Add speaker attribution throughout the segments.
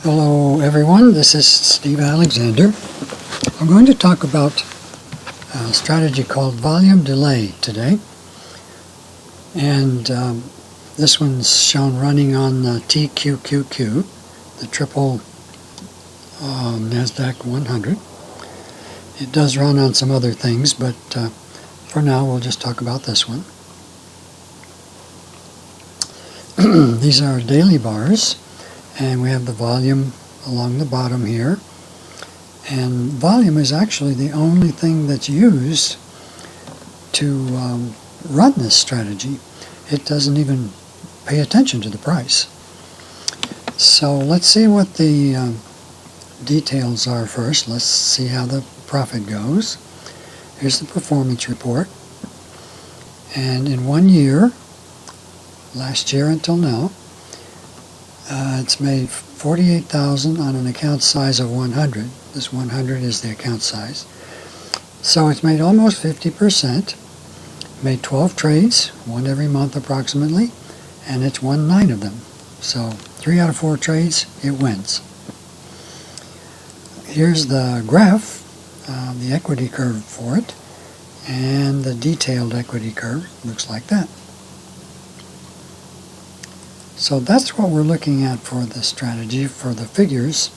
Speaker 1: Hello everyone, this is Steve Alexander. I'm going to talk about a strategy called volume delay today. And this one's shown running on the TQQQ, the triple NASDAQ 100. It does run on some other things, but for now we'll just talk about this one. These are daily bars. And we have the volume along the bottom here. And volume is actually the only thing that's used to run this strategy. It doesn't even pay attention to the price. So let's see what the details are first. Let's see how the profit goes. Here's the performance report. And in 1 year, last year until now, it's made $48,000 on an account size of 100. This 100 is the account size. So it's made almost 50%. Made 12 trades, one every month approximately, and it's won 9 of them. So 3 out of 4 trades, it wins. Here's the graph, the equity curve for it, and the detailed equity curve looks like that. So that's what we're looking at for the strategy, for the figures.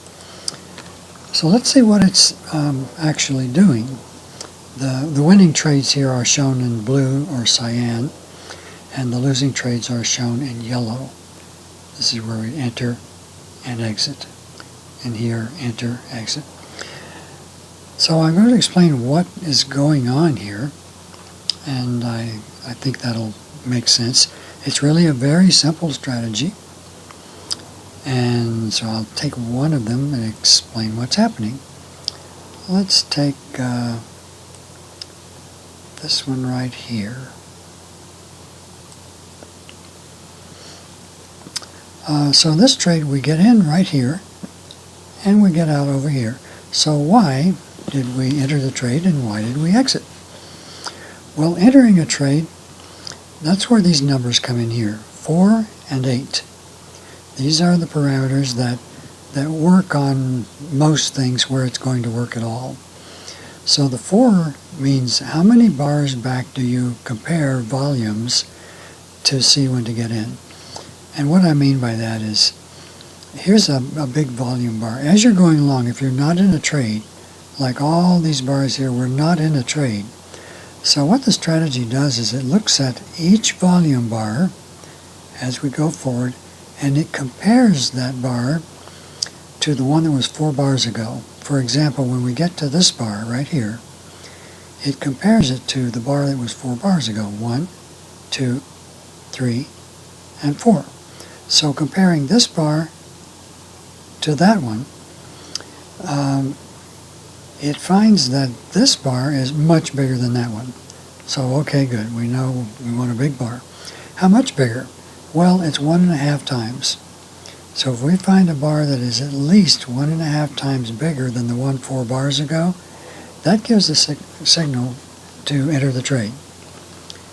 Speaker 1: So let's see what it's actually doing. The winning trades here are shown in blue or cyan, and the losing trades are shown in yellow. This is where we enter and exit. And here, enter, exit. So I'm going to explain what is going on here, and I think that'll make sense. It's really a very simple strategy, and so I'll take one of them and explain what's happening. Let's take this one right here. So this trade we get in right here, and we get out over here. So why did we enter the trade and why did we exit? Well, entering a trade, that's where these numbers come in here, 4 and 8. These are the parameters that work on most things where it's going to work at all. So the 4 means how many bars back do you compare volumes to see when to get in. And what I mean by that is, here's a big volume bar. As you're going along, if you're not in a trade, like all these bars here, we're not in a trade. So what the strategy does is it looks at each volume bar as we go forward, and it compares that bar to the one that was 4 bars ago. For example, when we get to this bar right here, it compares it to the bar that was 4 bars ago. 1, 2, 3, and 4. So comparing this bar to that one, it finds that this bar is much bigger than that one. So, okay, good. We know we want a big bar. How much bigger? Well, it's 1.5 times. So if we find a bar that is at least 1.5 times bigger than the one 4 bars ago, that gives the signal to enter the trade.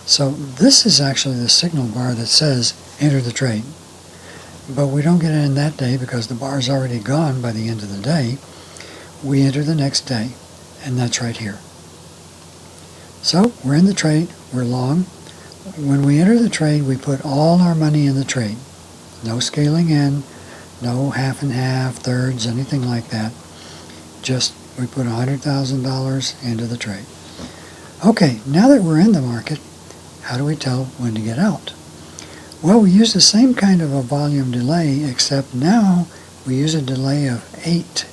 Speaker 1: So this is actually the signal bar that says enter the trade. But we don't get in that day because the bar is already gone by the end of the day. We enter the next day, and that's right here. So we're in the trade, we're long. When we enter the trade, we put all our money in the trade. No scaling in, no half and half, thirds, anything like that. Just we put $100,000 into the trade. Okay, now that we're in the market, how do we tell when to get out? Well, we use the same kind of a volume delay, except now we use a delay of 8.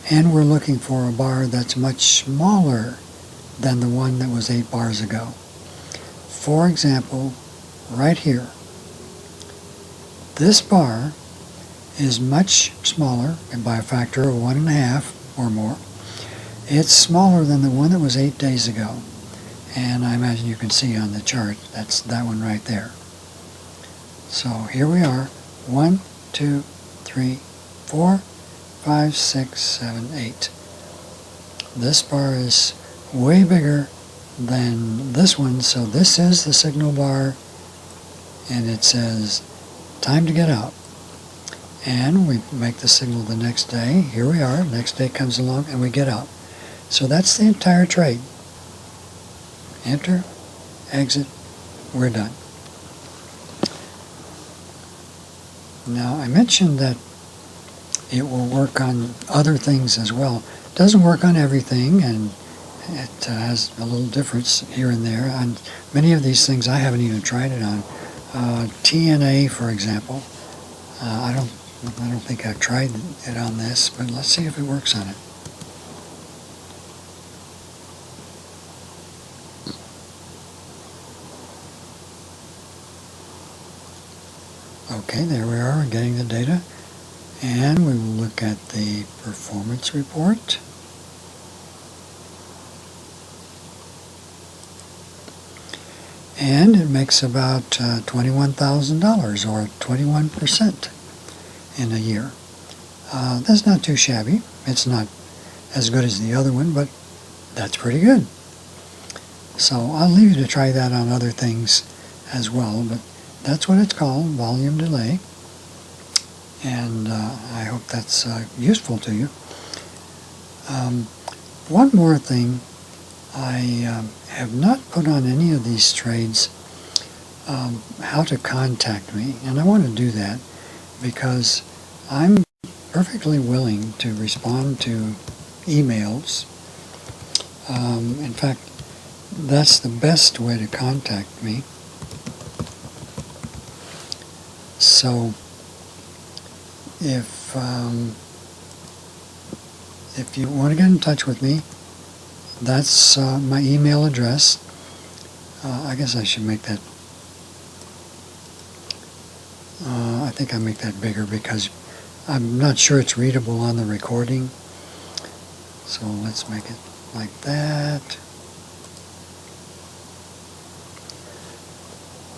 Speaker 1: And we're looking for a bar that's much smaller than the one that was 8 bars ago. For example, right here, this bar is much smaller, and by a factor of 1.5 or more. It's smaller than the one that was 8 days ago. And I imagine you can see on the chart, that's that one right there. So here we are, 1, 2, 3, 4, 5, 6, 7, 8. This bar is way bigger than this one, so this is the signal bar, and it says time to get out. and we make the signal the next day. Here we are, next day comes along, and we get out. So that's the entire trade. Enter, exit, we're done. Now, I mentioned that it will work on other things as well. It doesn't work on everything, and it has a little difference here and there. On many of these things, I haven't even tried it on. TNA, for example. I don't think I've tried it on this, but let's see if it works on it. Okay, there we are, we're getting the data. And we will look at the performance report. And it makes about $21,000 or 21% in a year. That's not too shabby. It's not as good as the other one, but that's pretty good. So I'll leave you to try that on other things as well, but that's what it's called, volume delay. And I hope that's useful to you. One more thing, I have not put on any of these trades how to contact me, and I want to do that because I'm perfectly willing to respond to emails. In fact, that's the best way to contact me. So if you want to get in touch with me, that's my email address. I guess I should make that, I think I make that bigger because I'm not sure it's readable on the recording. So let's make it like that.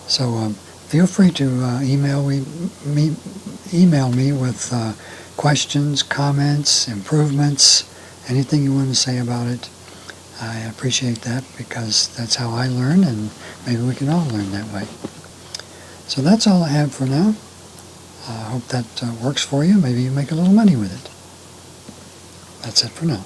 Speaker 1: So feel free to email me with questions, comments, improvements, anything you want to say about it. I appreciate that because that's how I learn, and maybe we can all learn that way. So that's all I have for now. I hope that works for you. Maybe you make a little money with it. That's it for now.